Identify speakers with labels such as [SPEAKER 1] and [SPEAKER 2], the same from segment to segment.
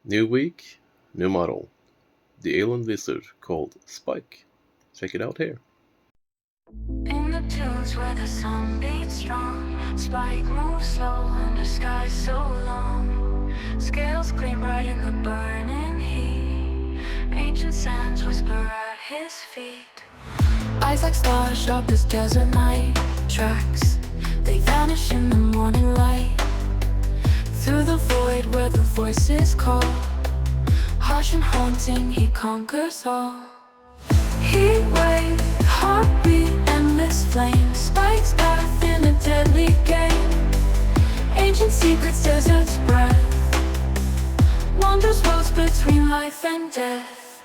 [SPEAKER 1] New week, new model. The alien lizard called Spike. Check it out here.
[SPEAKER 2] In the dunes where the sun beats strong, spike moves slow under skies so long. Scales gleam bright in the burning heat. Ancient sands whisper at his feet. Eyes like stars, sharp as desert night. Tracks, they vanish in the morning light. Through the void where the voices call, harsh and haunting, he conquers all. Heat wave, heartbeat, endless flame. Spikes path in a deadly game. Ancient secrets, desert's breath. Wanders worlds between life and death.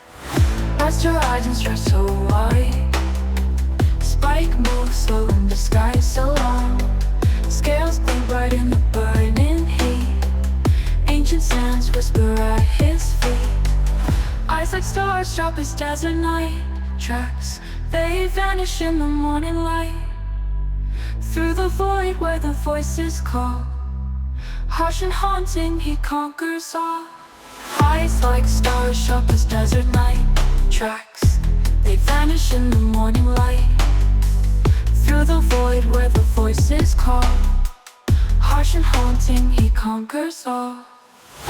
[SPEAKER 2] Rest your eyes and stretch so wide. Spike moves slow in the sky so long. Scales gleam bright in the burning heat. Ancient sands whisper at his feet. Eyes like stars, sharp as desert night. Tracks, they vanish in the morning light. Through the void where the voices call, harsh and haunting, he conquers all. Eyes like stars, sharp as desert night. Tracks, they vanish in the morning light. Through the void where the voices call, harsh and haunting, he conquers all.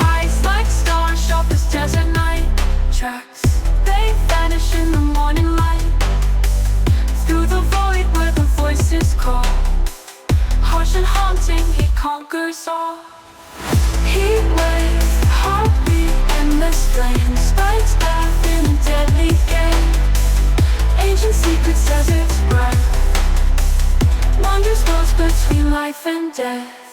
[SPEAKER 2] Eyes like stars, sharp as desert night. Tracks, they vanish in the morning light. Through the void where the voices call, harsh and haunting, he conquers all. Heat wave, heartbeat, endless flame. Spikes path in a deadly game. Ancient secrets, desert's breath. Wanders worlds between life and death.